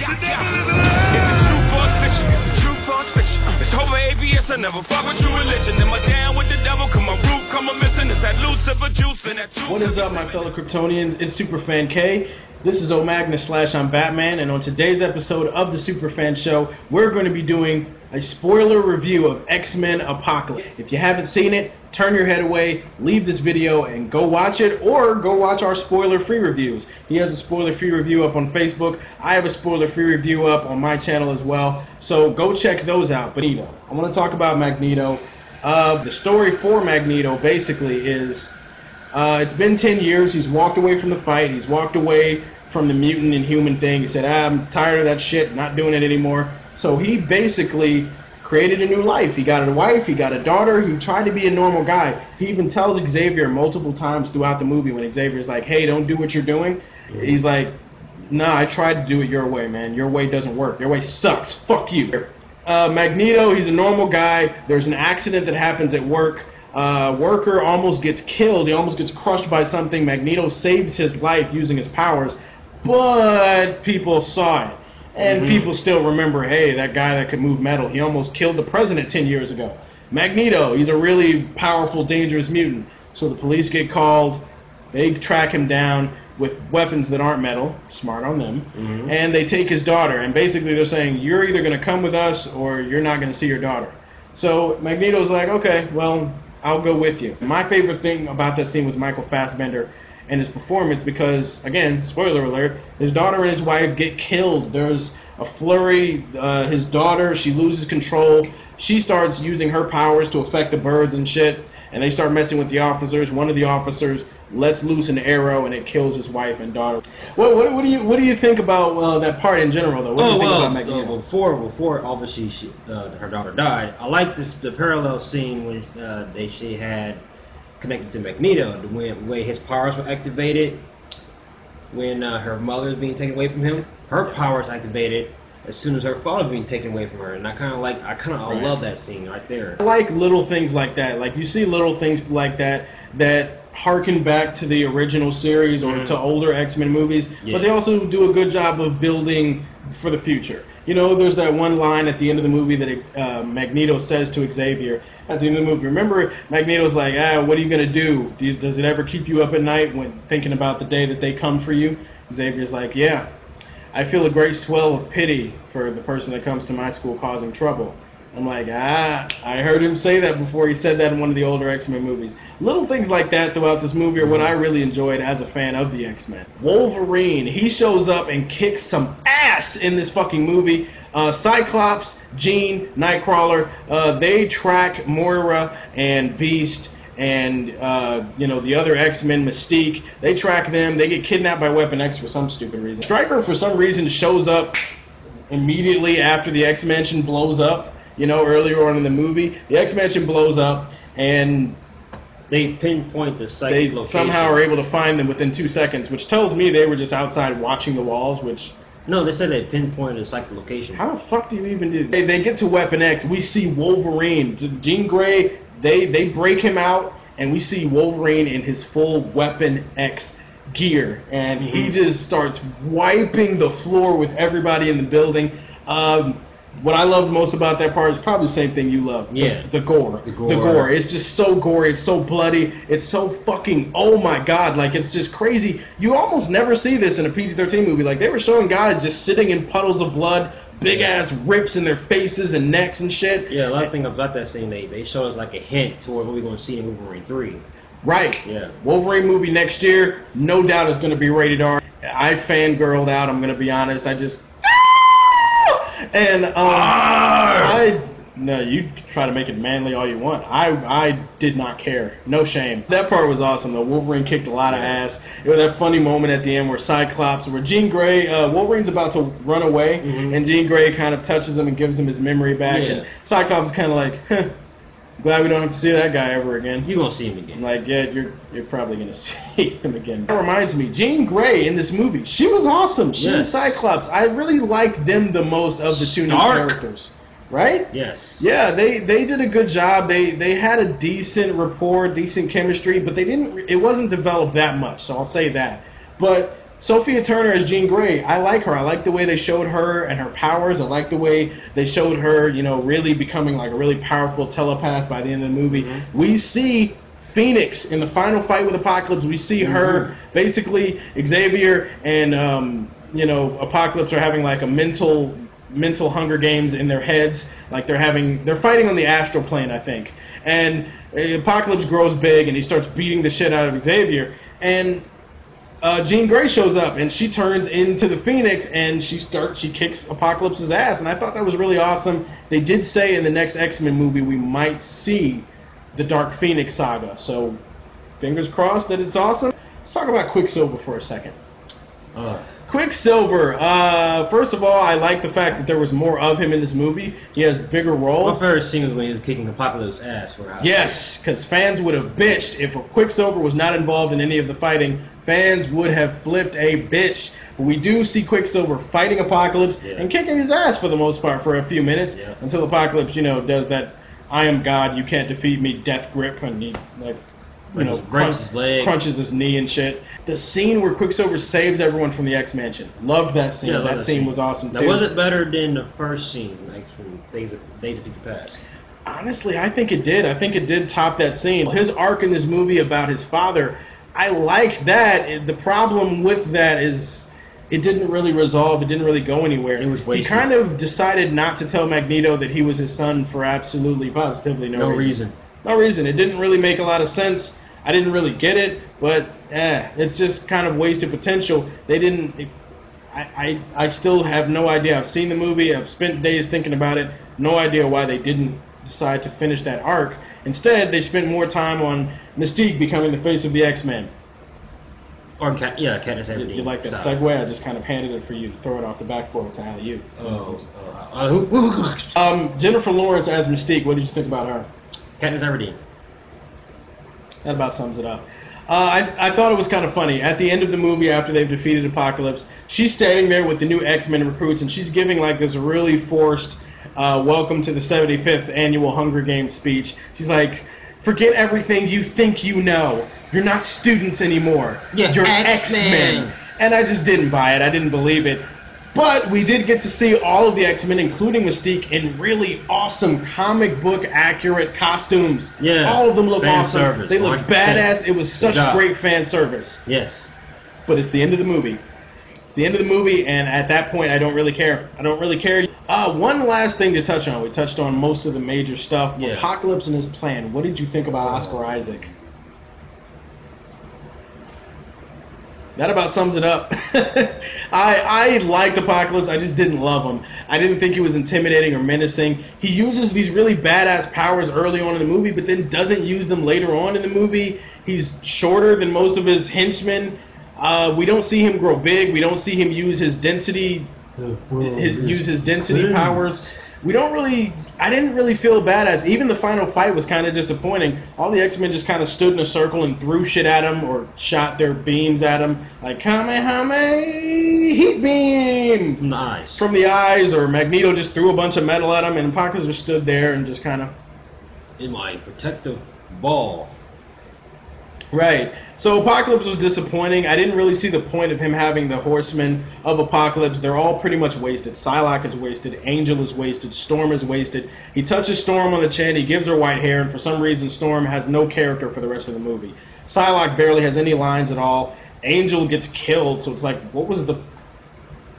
It's a true false fiction. It's a true false fiction. It's over ABS. I never fuck with true religion. Am I down with the devil? Come on, roof, come on, missing. It's that Lucifer juice and that. What is up, my fellow Kryptonians? It's Superfan K. This is Magnus / I'm Batman, and on today's episode of the Superfan Show, we're going to be doing a spoiler review of X-Men Apocolypse. If you haven't seen it, turn your head away, leave this video, and go watch it, or go watch our spoiler-free reviews. He has a spoiler-free review up on Facebook. I have a spoiler-free review up on my channel as well, so go check those out. But I want to talk about Magneto. The story for Magneto basically is it's been 10 years. He's walked away from the fight. He's walked away from the mutant and human thing. He said, I'm tired of that shit, not doing it anymore. So he basically created a new life. He got a wife, he got a daughter, he tried to be a normal guy. He even tells Xavier multiple times throughout the movie when Xavier's like, hey, don't do what you're doing. He's like, nah, I tried to do it your way, man. Your way doesn't work. Your way sucks. Fuck you. Magneto, he's a normal guy. There's an accident that happens at work. Worker almost gets killed. He almost gets crushed by something. Magneto saves his life using his powers, but people saw it. And people still remember, hey, that guy that could move metal, he almost killed the president 10 years ago. Magneto, he's a really powerful, dangerous mutant. So the police get called, they track him down with weapons that aren't metal, smart on them, and they take his daughter. And basically they're saying, you're either going to come with us or you're not going to see your daughter. So Magneto's like, okay, well, I'll go with you. My favorite thing about this scene was Michael Fassbender and his performance because, again, spoiler alert, his daughter and his wife get killed. There's a flurry. His daughter, she loses control. She starts using her powers to affect the birds and shit, and they start messing with the officers. One of the officers lets loose an arrow, and it kills his wife and daughter. What do you think about that part in general, though? What do you think about Magneto? Before obviously her daughter died, I like the parallel scene when she had connected to Magneto, the way his powers were activated when her mother was being taken away from him. Her powers activated as soon as her father was being taken away from her, and I love that scene right there. I like little things like that. Like you see little things like that harken back to the original series or to older X-Men movies, but they also do a good job of building for the future. You know, there's that one line at the end of the movie that Magneto says to Xavier at the end of the movie. Remember, Magneto's like, what are you going to do? Does it ever keep you up at night when thinking about the day that they come for you? Xavier's like, yeah, I feel a great swell of pity for the person that comes to my school causing trouble. I'm like, I heard him say that before. He said that in one of the older X-Men movies. Little things like that throughout this movie are what I really enjoyed as a fan of the X-Men. Wolverine, he shows up and kicks some ass in this fucking movie. Cyclops, Jean, Nightcrawler, they track Moira and Beast and the other X-Men, Mystique. They track them. They get kidnapped by Weapon X for some stupid reason. Stryker, for some reason, shows up immediately after the X-Mansion blows up. Earlier on in the movie, the X-Mansion blows up, and they pinpoint the psychic location. Somehow are able to find them within 2 seconds, which tells me they were just outside watching the walls, which... No, they said they pinpointed the psychic location. How the fuck do you even do that? They get to Weapon X, we see Wolverine. Jean Grey, they break him out, and we see Wolverine in his full Weapon X gear, and he just starts wiping the floor with everybody in the building. What I loved most about that part is probably the same thing you love. Yeah. The gore. The gore. It's just so gory. It's so bloody. It's so fucking, oh my god. Like, it's just crazy. You almost never see this in a PG-13 movie. Like, they were showing guys just sitting in puddles of blood, big-ass rips in their faces and necks and shit. Yeah, a lot of things about that scene, they showed us like a hint toward what we're going to see in Wolverine 3. Right. Yeah. Wolverine movie next year, no doubt is going to be rated R. I fangirled out, I'm going to be honest. And no, you try to make it manly all you want. I did not care. No shame. That part was awesome though. Wolverine kicked a lot of ass. It was that funny moment at the end where Jean Grey, Wolverine's about to run away, and Jean Grey kind of touches him and gives him his memory back. And Cyclops is kind of like, glad we don't have to see that guy ever again. You're going to see him again. Like, yeah, you're probably going to see him again. That reminds me, Jean Grey in this movie, she was awesome. She and Cyclops. I really liked them the most of the two new characters. Right? Yes. Yeah, they did a good job. They had a decent rapport, decent chemistry, but it wasn't developed that much, so I'll say that. But Sophia Turner as Jean Grey, I like her. I like the way they showed her and her powers. I like the way they showed her, really becoming like a really powerful telepath by the end of the movie. Mm-hmm. We see Phoenix in the final fight with Apocalypse. We see her, basically, Xavier and, Apocalypse are having like a mental Hunger Games in their heads. Like they're fighting on the astral plane, I think. And Apocalypse grows big and he starts beating the shit out of Xavier. And Jean Grey shows up and she turns into the Phoenix and she kicks Apocalypse's ass. And I thought that was really awesome. They did say in the next X-Men movie we might see the Dark Phoenix saga. So fingers crossed that it's awesome. Let's talk about Quicksilver for a second. Quicksilver, first of all, I like the fact that there was more of him in this movie. He has a bigger role. My favorite scene was when he was kicking Apocalypse's ass for a house. Yes, because fans would have bitched if Quicksilver was not involved in any of the fighting. Fans would have flipped a bitch. But we do see Quicksilver fighting Apocalypse and kicking his ass for the most part for a few minutes until Apocalypse, does that "I am God, you can't defeat me" death grip, and he crunches his knee and shit. The scene where Quicksilver saves everyone from the X-Mansion. Loved that scene. Yeah, that scene was awesome too. Now, was it better than the first scene, like from Days of Future Past? Honestly, I think it did. I think it did top that scene. His arc in this movie about his father, I liked that. The problem with that is it didn't really resolve. It didn't really go anywhere. It was wasted. He kind of decided not to tell Magneto that he was his son for absolutely, positively no reason. No reason. It didn't really make a lot of sense. I didn't really get it, but it's just kind of wasted potential. They didn't. I still have no idea. I've seen the movie. I've spent days thinking about it. No idea why they didn't decide to finish that arc. Instead, they spent more time on Mystique becoming the face of the X-Men. Or Katniss Everdeen. You like that segue? I just kind of handed it for you to throw it off the backboard to alley-oop. Jennifer Lawrence as Mystique. What did you think about her? Katniss Everdeen. That about sums it up. I thought it was kind of funny. At the end of the movie, after they've defeated Apocalypse, she's standing there with the new X-Men recruits, and she's giving like this really forced welcome to the 75th annual Hunger Games speech. She's like, forget everything you think you know. You're not students anymore. You're X-Men. And I just didn't buy it. I didn't believe it. But we did get to see all of the X-Men, including Mystique, in really awesome comic book accurate costumes. Yeah. All of them look awesome. Service, they look 100%. Badass. It was such great fan service. Yes. But it's the end of the movie. It's the end of the movie, and at that point, I don't really care. I don't really care. One last thing to touch on. We touched on most of the major stuff. Yeah. Apocalypse and his plan. What did you think about Oscar Isaac? That about sums it up. I liked Apocalypse. I just didn't love him. I didn't think he was intimidating or menacing. He uses these really badass powers early on in the movie, but then doesn't use them later on in the movie. He's shorter than most of his henchmen. We don't see him grow big. We don't see him use his density, powers. We don't really. I didn't really feel badass. Even the final fight was kind of disappointing. All the X-Men just kind of stood in a circle and threw shit at him or shot their beams at him, like Kamehameha heat beam from the eyes, or Magneto just threw a bunch of metal at him, and Apocalypse just stood there and just kind of in my protective ball. Right. So Apocalypse was disappointing. I didn't really see the point of him having the Horsemen of Apocalypse. They're all pretty much wasted. Psylocke is wasted. Angel is wasted. Storm is wasted. He touches Storm on the chin. He gives her white hair, and for some reason Storm has no character for the rest of the movie. Psylocke barely has any lines at all. Angel gets killed, so it's like, what was the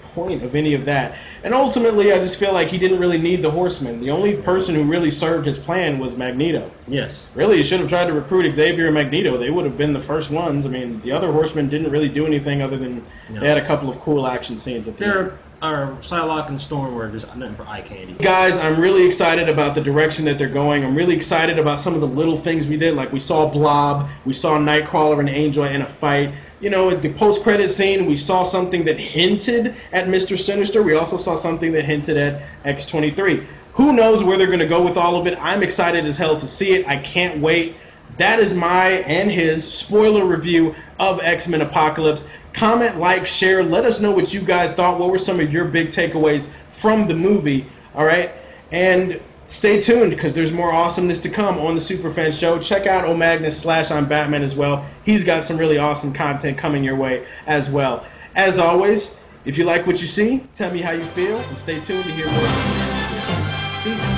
point of any of that? And ultimately, I just feel like he didn't really need the Horsemen. The only person who really served his plan was Magneto. Yes. Really, he should have tried to recruit Xavier and Magneto. They would have been the first ones. I mean, the other Horsemen didn't really do anything other than they had a couple of cool action scenes at the end. Psylocke and Storm were just nothing for eye candy. Guys, I'm really excited about the direction that they're going. I'm really excited about some of the little things we did. Like we saw Blob, we saw Nightcrawler and Angel in a fight. You know, at the post-credit scene, we saw something that hinted at Mr. Sinister. We also saw something that hinted at X-23. Who knows where they're going to go with all of it? I'm excited as hell to see it. I can't wait. That is my and his spoiler review of X-Men Apocalypse. Comment, like, share. Let us know what you guys thought. What were some of your big takeaways from the movie? All right? And stay tuned because there's more awesomeness to come on the Superfan Show. Check out O'Magnus / I'm Batman as well. He's got some really awesome content coming your way as well. As always, if you like what you see, tell me how you feel, and stay tuned to hear more from the next year. Peace.